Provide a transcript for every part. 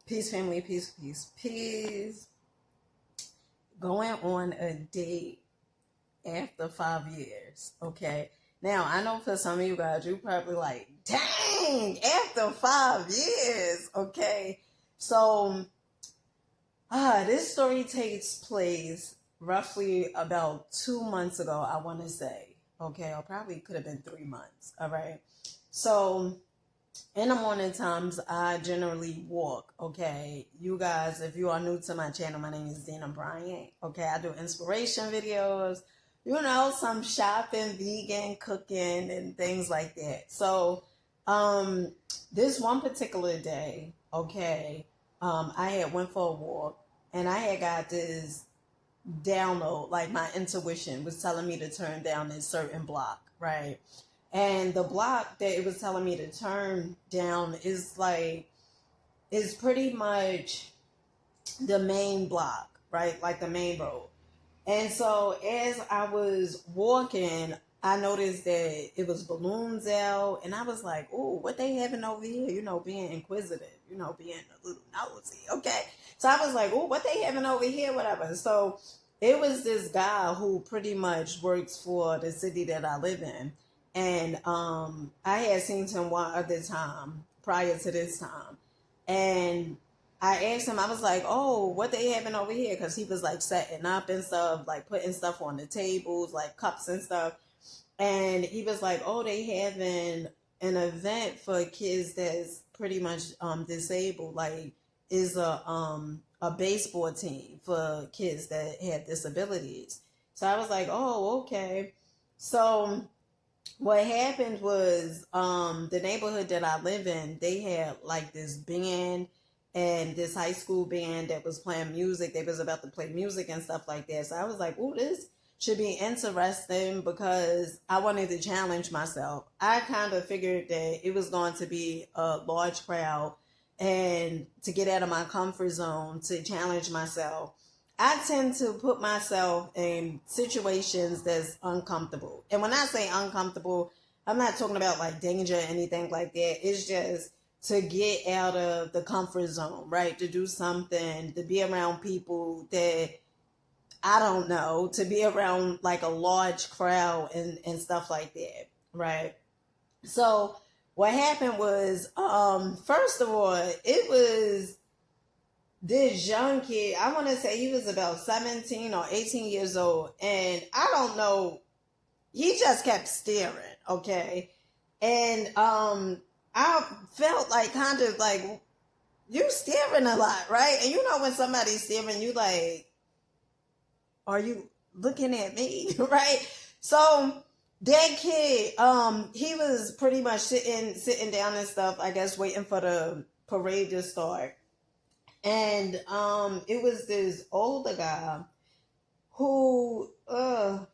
Peace, family, peace, peace, peace. Going on a date after 5 years, okay? Now, I know for some of you guys, you probably like, dang, after 5 years, okay? So, this story takes place roughly about 2 months ago, I want to say, okay? Or probably could have been 3 months, all right? So, in the morning times, I generally walk, okay? You guys, if you are new to my channel, my name is Dina Bryant, okay? I do inspiration videos, some shopping, vegan, cooking, and things like that. So, this one particular day, okay, I had went for a walk, and I had got this download, like my intuition was telling me to turn down this certain block, right? And the block that it was telling me to turn down is pretty much the main block, right? Like the main road. And so as I was walking, I noticed that it was balloons out, and I was like, "Oh, what they having over here?" Being inquisitive, being a little nosy. Okay, so I was like, "Oh, what they having over here?" Whatever. So it was this guy who pretty much works for the city that I live in, and I had seen him one other time prior to this time, and I asked him, I was like, "Oh, what they having over here?" Because he was like setting up and stuff, like putting stuff on the tables, like cups and stuff. And he was like, "Oh, they having an event for kids that's pretty much disabled. Like, is a baseball team for kids that have disabilities." So I was like, "Oh, okay." So what happened was the neighborhood that I live in, they had like this band and this high school band that was playing music. They was about to play music and stuff like that. So I was like, "Oh, this should be interesting," because I wanted to challenge myself. I kind of figured that it was going to be a large crowd, and to get out of my comfort zone, to challenge myself, I tend to put myself in situations that's uncomfortable. And when I say uncomfortable, I'm not talking about like danger or anything like that. It's just to get out of the comfort zone, right? To do something, to be around people that I don't know, to be around like a large crowd and stuff like that, right? So what happened was, first of all, it was this young kid. I want to say he was about 17 or 18 years old, and I don't know, he just kept staring, okay? And I felt like kind of like, you staring a lot, right? And when somebody's staring, you like, are you looking at me? Right? So that kid, he was pretty much sitting down and stuff, I guess, waiting for the parade to start. And it was this older guy who I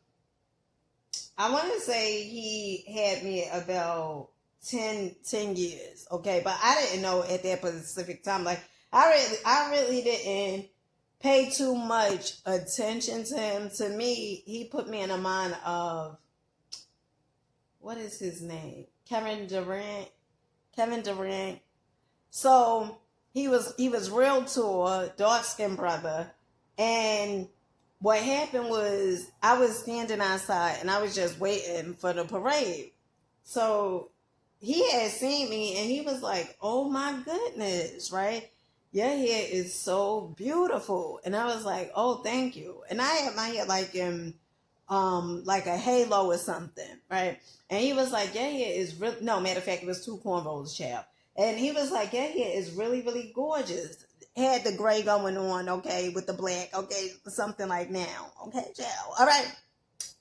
want to say he had me about 10 years, okay? But I didn't know at that specific time. Like, I really didn't pay too much attention to him. To me, he put me in the mind of, what is his name? Kevin Durant. Kevin Durant. So he was real tall, dark skinned brother. And what happened was, I was standing outside and I was just waiting for the parade. So he had seen me and he was like, "Oh my goodness," right? "Your hair is so beautiful." And I was like, "Oh, thank you." And I had my hair like in like a halo or something, right? And he was like, "Your hair is really," no, matter of fact, it was two cornrows, child. And he was like, "Your hair is really, really gorgeous." Had the gray going on, okay, with the black, okay, something like now, okay, child. All right.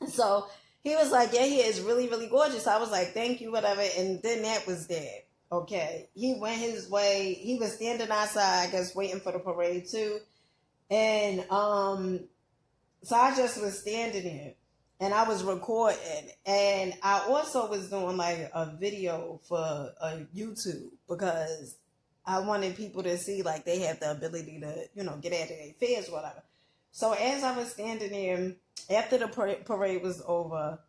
So he was like, "Yeah, he is really, really gorgeous." I was like, "Thank you," whatever. And then that was that. Okay. He went his way. He was standing outside, I guess, waiting for the parade too. And so I just was standing there and I was recording. And I also was doing like a video for YouTube, because I wanted people to see like they have the ability to, get out of their fears, whatever. So as I was standing there, after the parade was over,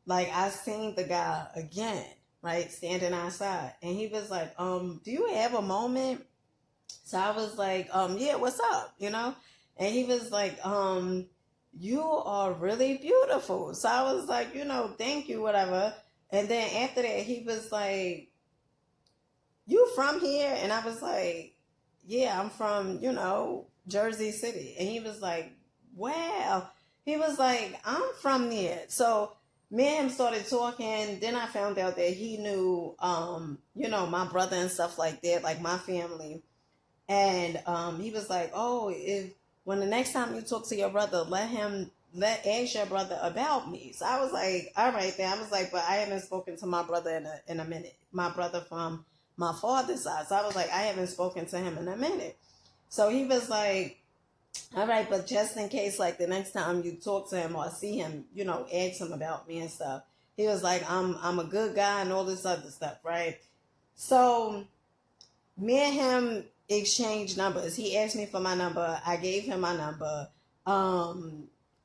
like I seen the guy again, right, standing outside, and he was like, "Do you have a moment?" So I was like, yeah, what's up? And he was like, you are really beautiful. So I was like, thank you, whatever. And then after that, he was like, you from here? And I was like, yeah, I'm from, Jersey City. And he was like, wow. He was like, I'm from there. So me and him started talking. Then I found out that he knew, my brother and stuff like that, like my family. And he was like, oh, if when the next time you talk to your brother, ask your brother about me. So I was like, all right then. I was like, but I haven't spoken to my brother in a minute. My brother from my father's side. So I was like, I haven't spoken to him in a minute. So he was like, all right, but just in case, like the next time you talk to him or see him, ask him about me and stuff. He was like, I'm a good guy and all this other stuff, right? So me and him exchanged numbers. He asked me for my number. I gave him my number.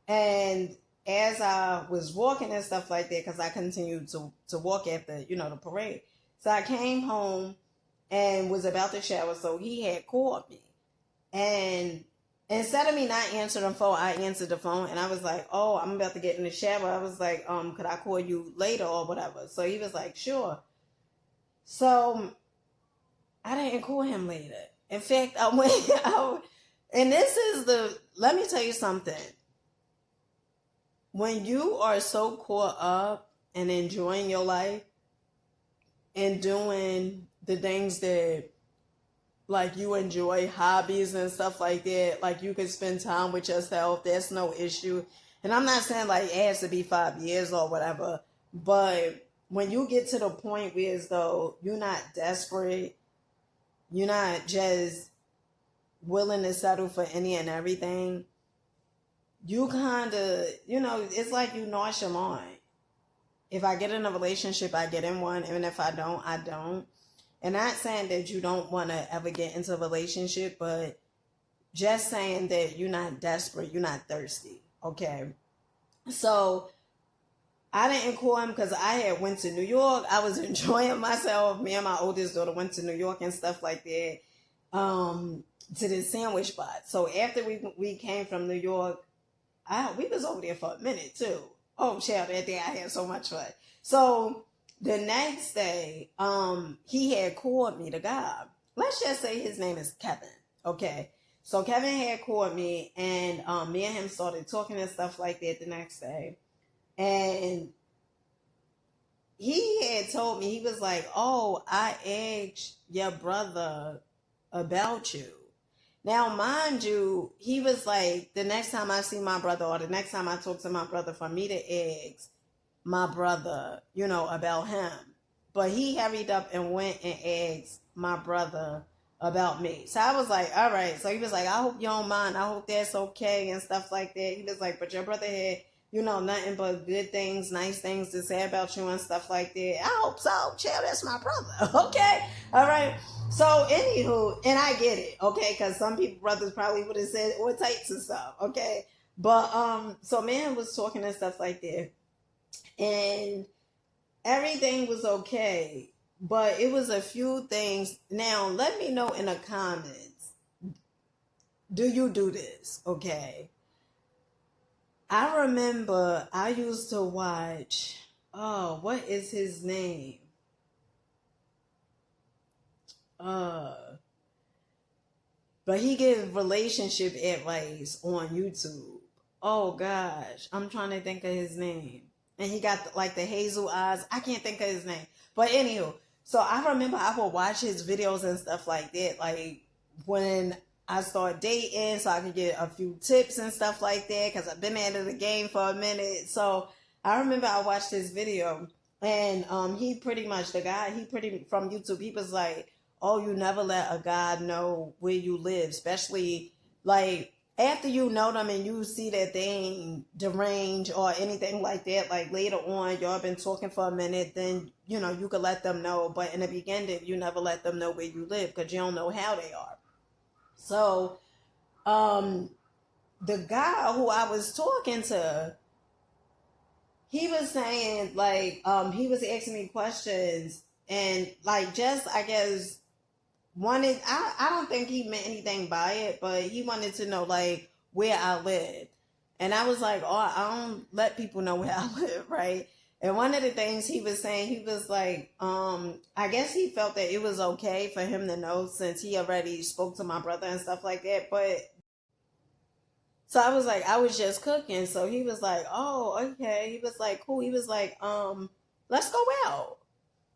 And as I was walking and stuff like that, because I continued to walk after, the parade. So I came home and was about to shower. So he had called me. And instead of me not answering the phone, I answered the phone. And I was like, oh, I'm about to get in the shower. I was like, could I call you later or whatever? So he was like, sure. So I didn't call him later. In fact, I went out. And let me tell you something. When you are so caught up and enjoying your life and doing the things that like you enjoy, hobbies and stuff like that, like you can spend time with yourself, that's no issue. And I'm not saying like it has to be 5 years or whatever, but when you get to the point where as though you're not desperate, you're not just willing to settle for any and everything, you kind of, it's like you nonchalant. If I get in a relationship, I get in one. And if I don't, I don't. And not saying that you don't want to ever get into a relationship, but just saying that you're not desperate, you're not thirsty. Okay. So I didn't call him because I had went to New York. I was enjoying myself. Me and my oldest daughter went to New York and stuff like that. To this sandwich spot. So after we came from New York, we was over there for a minute too. Oh, child, that day I had so much fun. So the next day, he had called me, the guy. Let's just say his name is Kevin. Okay. So Kevin had called me and me and him started talking and stuff like that the next day. And he had told me, he was like, oh, I asked your brother about you. Now, mind you, he was like, the next time I see my brother or the next time I talk to my brother, for me to ask my brother, about him. But he hurried up and went and asked my brother about me. So I was like, all right. So he was like, I hope you don't mind. I hope that's okay and stuff like that. He was like, but your brother had, nothing but good things, nice things to say about you and stuff like that. I hope so. Child, that's my brother. Okay. All right. So anywho, and I get it. Okay. Because some brothers probably would have said or types and stuff. Okay. But, so man was talking and stuff like that. And everything was okay. But it was a few things. Now, let me know in the comments. Do you do this? Okay. I remember I used to watch, what is his name? But he gave relationship advice on YouTube. Oh gosh, I'm trying to think of his name. And he got like the hazel eyes. I can't think of his name. But anywho, so I remember I would watch his videos and stuff like that. Like when I start dating, so I could get a few tips and stuff like that, because I've been out of the game for a minute. So I remember I watched this video, and he pretty much, the guy, from YouTube, he was like, oh, you never let a guy know where you live, especially like after you know them and you see that they ain't deranged or anything like that. Like later on, y'all been talking for a minute, then you could let them know. But in the beginning, you never let them know where you live because you don't know how they are. So, the guy who I was talking to, he was saying like, he was asking me questions and like, just, I guess, wanted, I don't think he meant anything by it, but he wanted to know like where I live. And I was like, oh, I don't let people know where I live, right? And one of the things he was saying, he was like, I guess he felt that it was okay for him to know since he already spoke to my brother and stuff like that. But so I was like, I was just cooking. So he was like, oh, okay. He was like, cool. He was like, let's go out.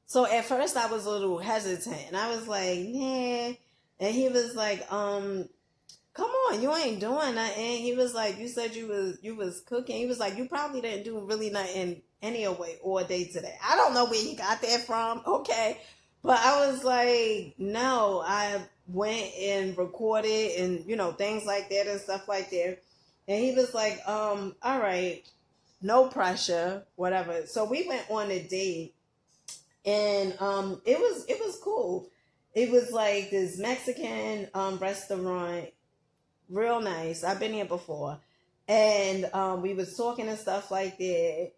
So at first I was a little hesitant and I was like, nah. And he was like, come on, you ain't doing nothing. He was like, you said you was cooking. He was like, you probably didn't do really nothing anyway all day today. I don't know where he got that from. Okay. But I was like, no, I went and recorded and, things like that and stuff like that. And he was like, all right, no pressure, whatever. So we went on a date and it was cool. It was like this Mexican restaurant, real nice. I've been here before. And we was talking and stuff like that.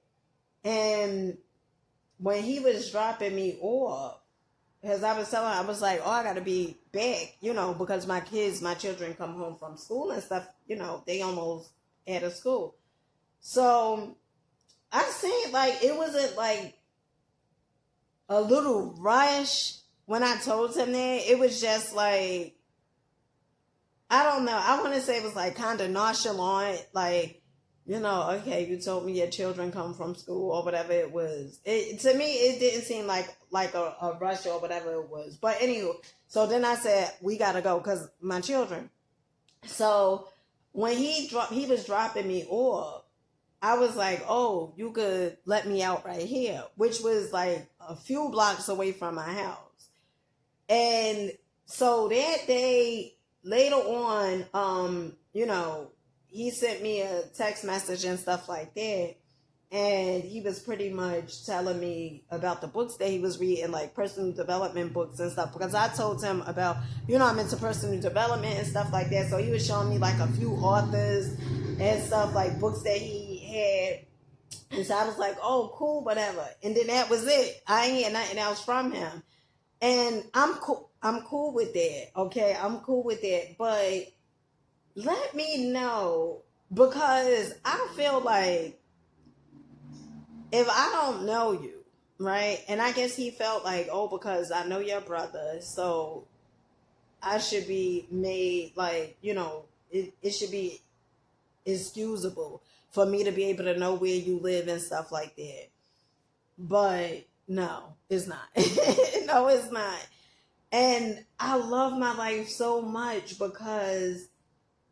And when he was dropping me off, because I was telling him, I was like, oh, I got to be back, because my children come home from school and stuff, they almost out of school. So I seen like, it wasn't like a little rush when I told him that. It was just like, I don't know. I want to say it was like kind of nonchalant, like, okay, you told me your children come from school or whatever it was. To me, it didn't seem like a rush or whatever it was. But anywho, so then I said, we got to go because my children. So when he was dropping me off, I was like, oh, you could let me out right here, which was like a few blocks away from my house. And so that day, later on, he sent me a text message and stuff like that. And he was pretty much telling me about the books that he was reading, like personal development books and stuff. Because I told him about, I'm into personal development and stuff like that. So he was showing me like a few authors and stuff, like books that he had. And so I was like, oh, cool, whatever. And then that was it. I ain't hear nothing else from him. And I'm cool with that. Okay, I'm cool with that. But let me know, because I feel like if I don't know you, right? And I guess he felt like, oh, because I know your brother, so I should be made like, it should be excusable for me to be able to know where you live and stuff like that. But no, it's not. No, it's not. And I love my life so much because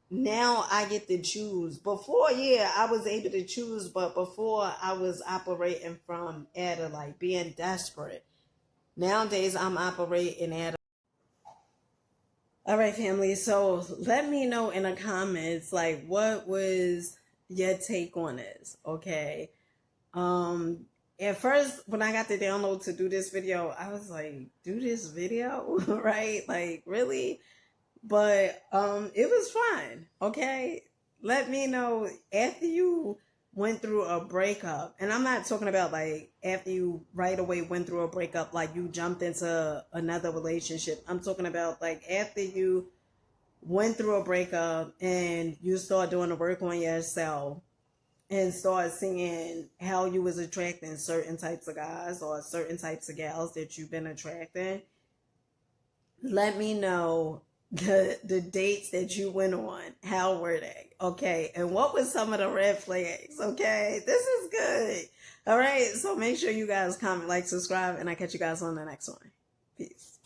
now I get to choose. Before, yeah, I was able to choose, but before I was operating from out of like being desperate. Nowadays I'm operating out of. All right, family. So let me know in the comments, like, what was your take on this? Okay. At first, when I got the download to do this video, I was like, do this video, right? Like, really? But it was fun. Okay. Let me know after you went through a breakup. And I'm not talking about like after you right away went through a breakup, like you jumped into another relationship. I'm talking about like after you went through a breakup and you start doing the work on yourself and start seeing how you was attracting certain types of guys or certain types of gals that you've been attracting. Let me know the dates that you went on. How were they? Okay. And what was some of the red flags? Okay. This is good. All right. So make sure you guys comment, like, subscribe, and I catch you guys on the next one. Peace.